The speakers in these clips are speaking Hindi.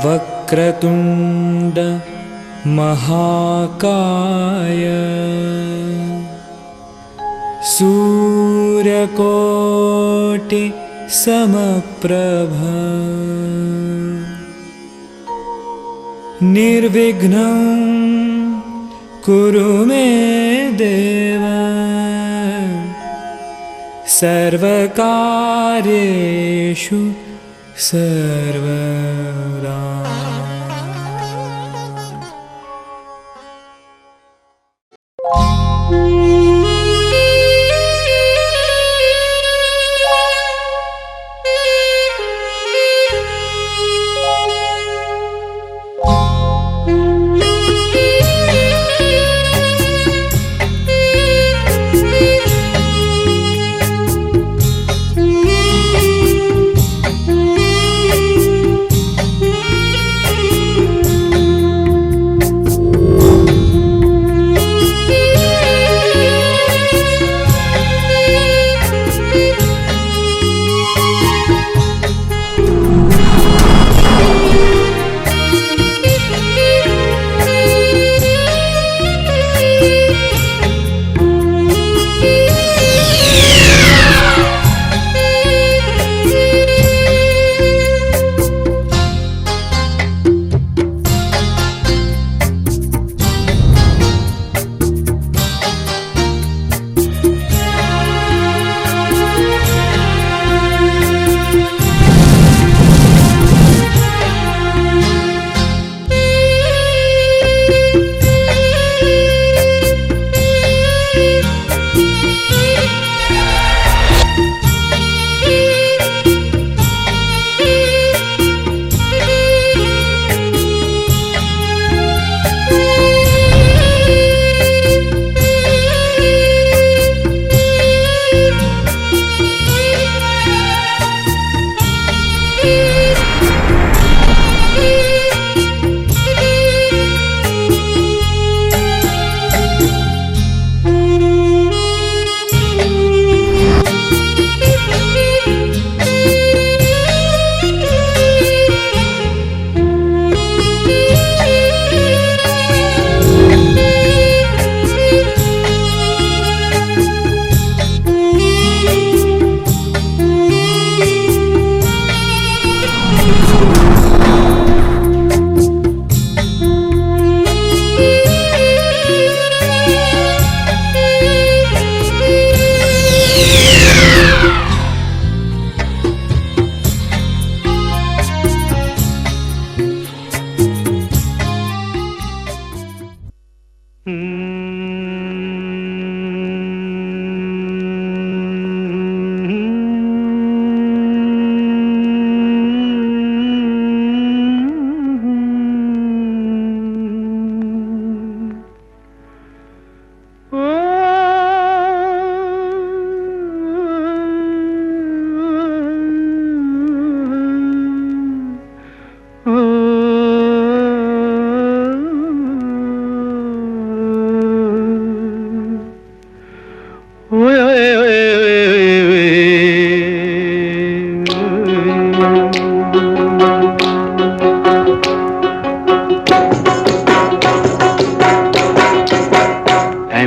वक्रतुंड महाकाय सूर्यकोटि समप्रभ निर्विघ्नं कुरु मे देव सर्वकार्येषु सर्वदा।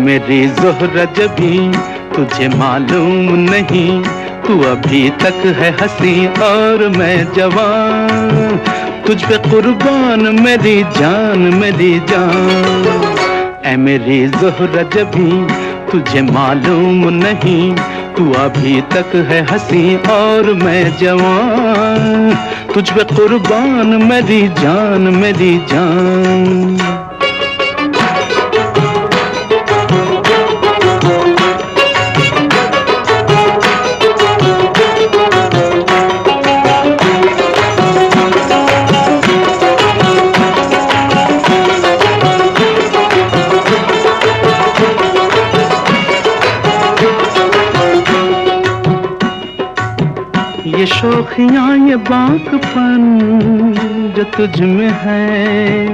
मेरी ज़ोहरा जबी तुझे मालूम नहीं, तू अभी तक है हंसी और मैं जवान, तुझ पे कुर्बान मेरी जान मेरी जान। ऐ मेरी ज़ोहरा जबी तुझे मालूम नहीं, तू अभी तक है हंसी और मैं जवान, तुझ पे कुर्बान मेरी जान मेरी जान। ये शौक शौखियाँ ये बांकपन जो तुझ में है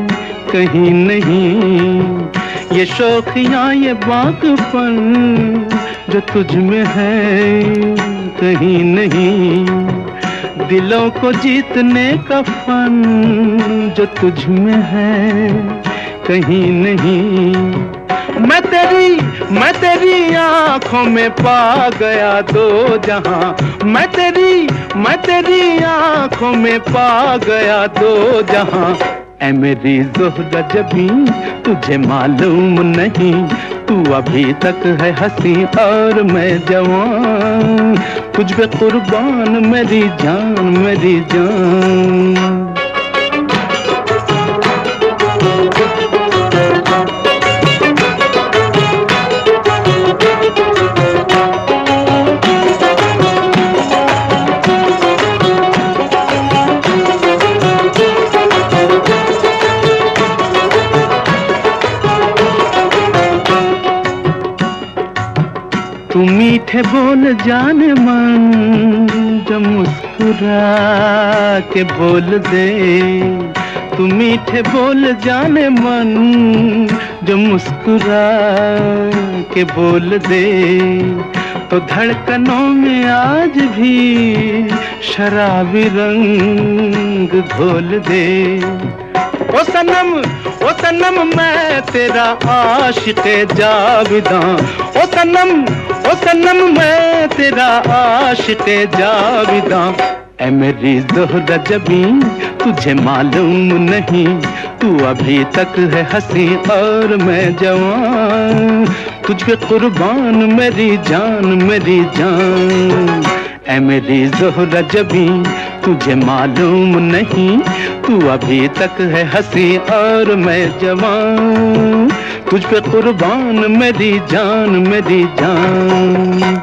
कहीं नहीं, ये शौखियाँ ये बांकपन जो तुझ में है कहीं नहीं, दिलों को जीतने का फन जो तुझ में है कहीं नहीं। मैं तेरी आँखों में पा गया दो जहां, मैं तेरी आँखों में पा गया दो जहां। ऐ मेरी ज़ोहरा जबीं तुझे मालूम नहीं, तू अभी तक है हंसी और मैं जवान, तुझ पे कुर्बान मेरी जान मेरी जान। तू मीठे बोल जाने मन जो मुस्कुरा के बोल दे, तू मीठे बोल जाने मन जो मुस्कुरा के बोल दे, तो धड़कनों में आज भी शराबी रंग घोल दे। ओ सनम मैं तेरा आशिक़े जाविदां, ओ सनम मैं तेरा आशिक़े जाविदां। ऐ मेरी ज़ोहरा जबीं तुझे मालूम नहीं, तू अभी तक है हंसी और मैं जवान, तुझ पे कुर्बान मेरी जान मेरी जान। ऐ मेरी ज़ोहरा जबीं तुझे मालूम नहीं, तू अभी तक है हंसी और मैं जवान, तुझ पे कुर्बान मेरी जान मेरी जान।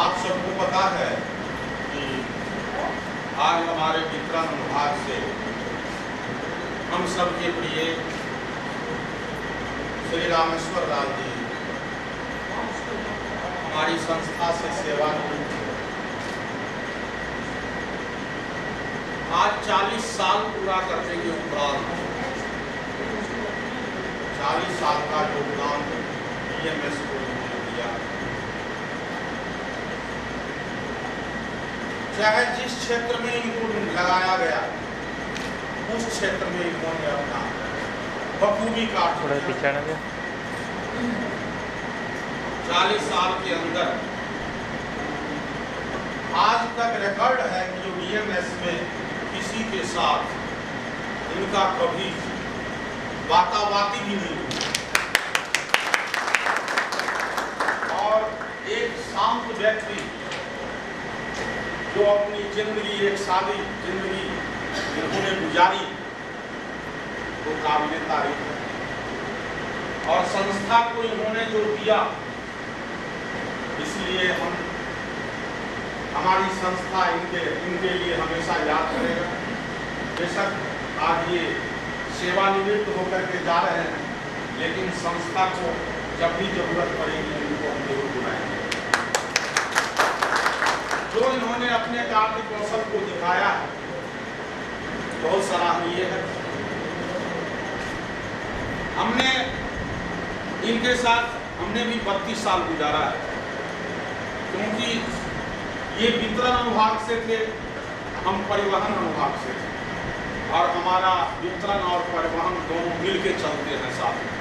आप सबको पता है कि आज हमारे वितरण विभाग से हम सबके प्रिय श्री रामेश्वर लाल जी हमारी संस्था से सेवा निवृत्त हुए। आज 40 साल पूरा करने के उपरांत 40 साल का योगदान DMS को उन्होंने दिया। चाहे जिस क्षेत्र में इनको लगाया गया उस क्षेत्र में इन्होंने अपना बखूबी काट दिया। 40 साल के अंदर आज तक रिकॉर्ड है कि जो DMS में किसी के साथ इनका कभी बाताबाती भी नहीं हुई और एक शांत व्यक्ति जो अपनी जिंदगी एक सादी जिंदगी इन्होंने गुजारी वो काबिल तारीफ है और संस्था को इन्होंने जो दिया इसलिए हमारी संस्था इनके लिए हमेशा याद करेगा। बेशक आज ये सेवानिवृत्त होकर के जा रहे हैं लेकिन संस्था को जब भी जरूरत पड़ेगी इनको हम जरूर बुलाएंगे। जो इन्होंने अपने कार्य कौशल को दिखाया है बहुत सराहनीय है। हमने इनके साथ भी 32 साल गुजारा है क्योंकि ये वितरण अनुभाग से थे, हम परिवहन अनुभाग से थे और हमारा वितरण और परिवहन दोनों मिलके चलते हैं साथ में।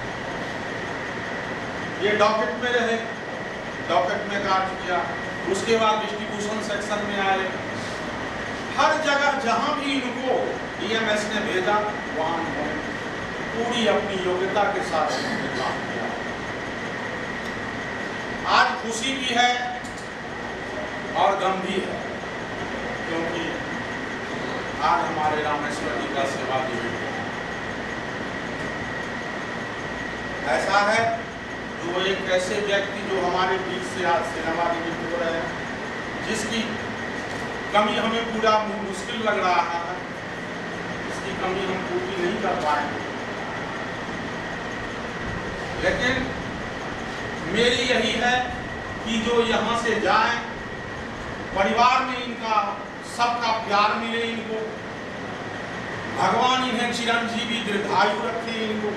ये डॉकेट में रहे, डॉकेट में कार्य किया, उसके बाद डिस्ट्रीब्यूशन सेक्शन में आए। हर जगह जहां भी इनको DMS ने भेजा वहां उन्होंने पूरी अपनी योग्यता के साथ काम किया। आज खुशी भी है और गम भी है क्योंकि आज हमारे रामेश्वर जी का सेवा दिवस ऐसा है जो एक ऐसे व्यक्ति जो हमारे बीच से आज सेवानिवृत्त हो रहे हैं जिसकी कमी हमें पूरा मुश्किल लग रहा है, इसकी कमी हम पूरी नहीं कर पाएंगे लेकिन मेरी यही है कि जो यहाँ से जाए परिवार में इनका सबका प्यार मिले, इनको भगवान इन्हें चिरंजीवी दीर्घायु रखे, इनको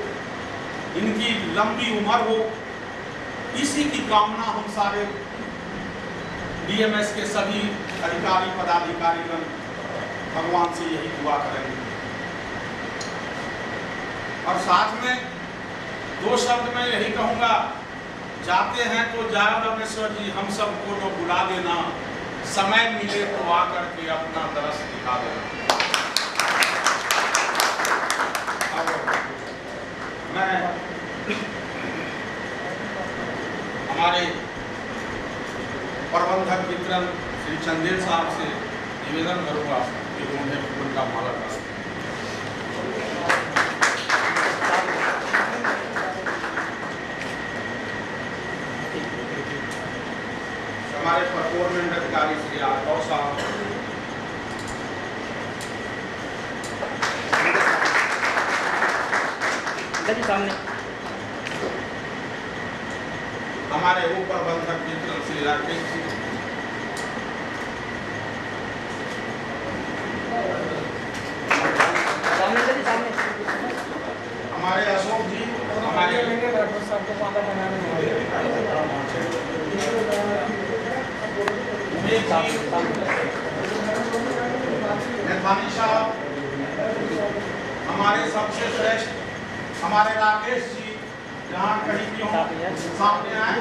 इनकी लंबी उम्र हो, इसी की कामना हम सारे DMS के सभी अधिकारी पदाधिकारीगण भगवान से यही दुआ करेंगे। और साथ में 2 शब्द मैं यही कहूँगा, जाते हैं तो जाओ रामेश्वर जी, हम सबको तो बुला देना, समय मिले तो आकर के अपना दरस दिखा देना। मैं हमारे प्रबंधक वितरण श्री चंदेल साहब से निवेदन करूंगा कि उन्हें फूल का माला कर हमारे परफॉर्मेंस अधिकारी श्री आगौर साहब, सामने हमारे उप प्रबंधक वितरण श्री राकेश जी, सामने हमारे अशोक जी, हमारे नेथानी साहब, हमारे सबसे श्रेष्ठ हमारे राकेश जी, जहाँ कहीं भी हो सामने आए,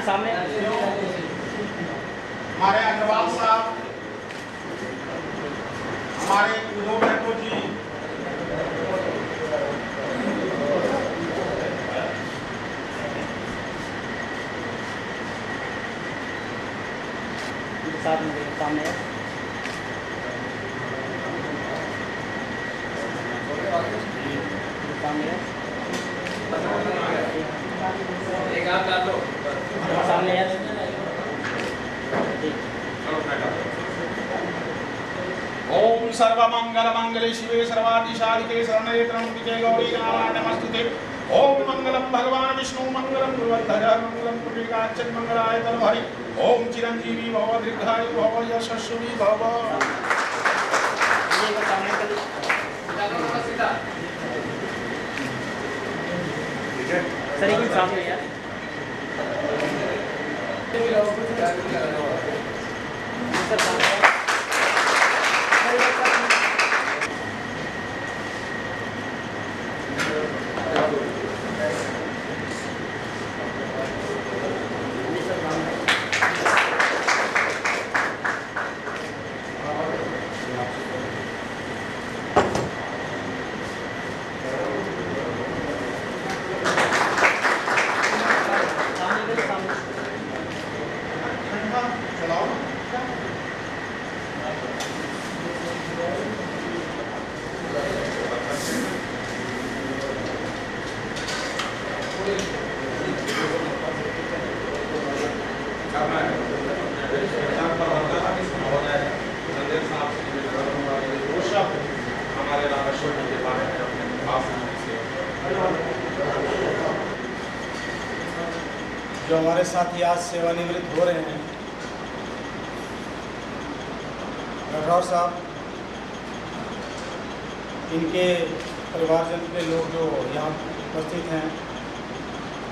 हमारे अग्रवाल साहब, हमारे उद्धव महतो जी, सामने एक हाथ डाल दो सामने। सर्वमंगलमंगले शिवे सर्वादिशाधिके शरण्ये त्र्यंबके गौरी नारायणी नमस्तुते। ओम मंगलम भगवान विष्णु मंगलम गुरुवर्धन मंगलम पुंडरीकाक्षं मंगलाय तनोहरि। ओम चिरंजीवी भव दीर्घायु भव यशस्वी भव। ये का सामने कर सर एक मिनट सामने यार सर सामने जो हमारे साथी आज सेवानिवृत्त हो रहे हैं, राठौर साहब, इनके परिवारजन के लोग जो यहाँ उपस्थित हैं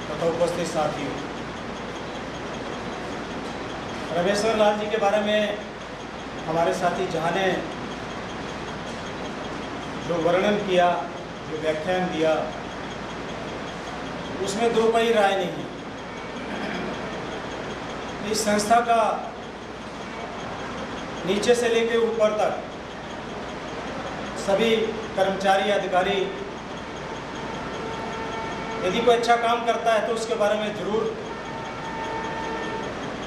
तथा उपस्थित साथियों, रमेश्वर लाल जी के बारे में हमारे साथी जहाँ ने जो वर्णन किया, जो व्याख्यान दिया, उसमें दो कोई राय नहीं। इस संस्था का नीचे से लेकर ऊपर तक सभी कर्मचारी अधिकारी यदि कोई अच्छा काम करता है तो उसके बारे में जरूर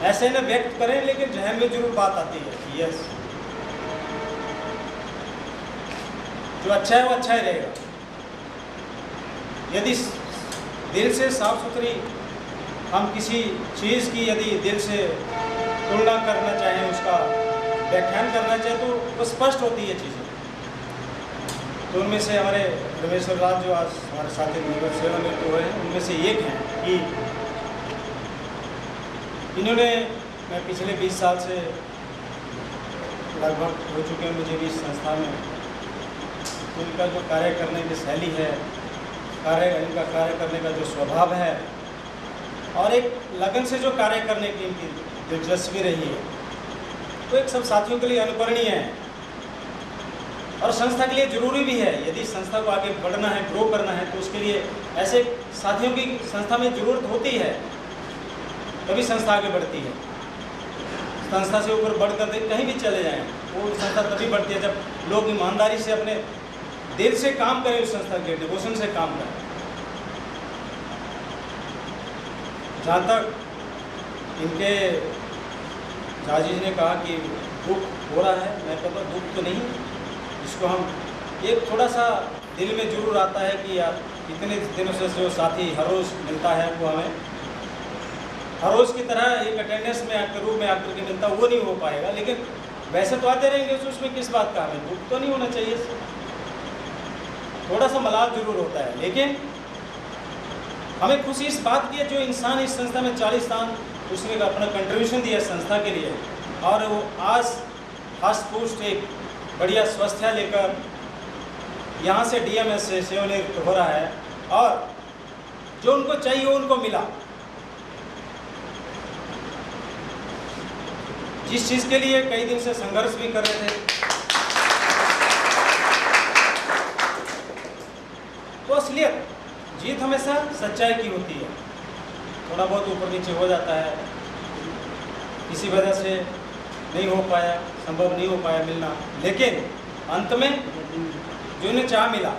ऐसे न व्यक्त करें, लेकिन जहन में जरूर बात आती है कि यस, जो अच्छा है वो अच्छा ही रहेगा। यदि दिल से साफ सुथरी हम किसी चीज़ की यदि दिल से तुलना करना चाहें, उसका व्याख्यान करना चाहें, तो वो स्पष्ट होती है चीज़ें। तो उनमें से हमारे रमेश्वर लाल जो आज हमारे साथी सेवानिवृत्त हुए हैं, उनमें से एक हैं कि इन्होंने, मैं पिछले 20 साल से लगभग हो चुके हैं मुझे भी इस संस्था में, इनका जो कार्य करने की शैली है, इनका कार्य करने का जो स्वभाव है और एक लगन से जो कार्य करने की इनकी दिलचस्पी रही है, तो एक सब साथियों के लिए अनुकरणीय है और संस्था के लिए जरूरी भी है। यदि संस्था को आगे बढ़ना है, ग्रो करना है, तो उसके लिए ऐसे साथियों की संस्था में ज़रूरत होती है, तभी संस्था आगे बढ़ती है। संस्था से ऊपर बढ़कर कहीं भी चले जाएं, वो संस्था तभी बढ़ती है जब लोग ईमानदारी से अपने दिल से काम करें, उस संस्था के डिवोशन से काम करें। जहाँ तक इनके जाजी ने कहा कि दुख हो रहा है, मैं कहता हूँ दुख तो नहीं, इसको हम एक थोड़ा सा दिल में जरूर आता है कि यार इतने दिनों से जो साथी हर रोज़ मिलता है, वो हमें हर रोज़ की तरह एक अटेंडेंस में आकर रूप में आकर के मिलता, वो नहीं हो पाएगा। लेकिन वैसे तो आते रहेंगे, तो उसमें किस बात का हमें दुख तो नहीं होना चाहिए। थोड़ा सा मलाल जरूर होता है, लेकिन हमें खुशी इस बात की है जो इंसान इस संस्था में 40 साल उसने अपना कंट्रीब्यूशन दिया संस्था के लिए, और वो आज फर्स्ट पोस्ट एक बढ़िया स्वास्थ्य लेकर यहाँ से डीएमएस से सेवानिवृत्त हो रहा है, और जो उनको चाहिए वो उनको मिला। जिस चीज़ के लिए कई दिन से संघर्ष भी कर रहे थे, तो असलियत जीत हमेशा सच्चाई की होती है। थोड़ा बहुत ऊपर नीचे हो जाता है, किसी वजह से नहीं हो पाया, संभव नहीं हो पाया मिलना, लेकिन अंत में जो इन्हें चाह मिला,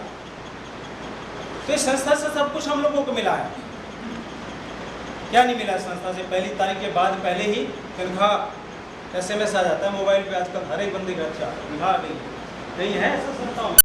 तो इस संस्था से सब कुछ हम लोगों को मिला है। क्या नहीं मिला संस्था से? पहली तारीख के बाद पहले ही तनख्वाह SMS आ जाता है मोबाइल पे। आजकल हर एक बंदे का अच्छा तनख्वाह नहीं है ऐसा संस्थाओं में।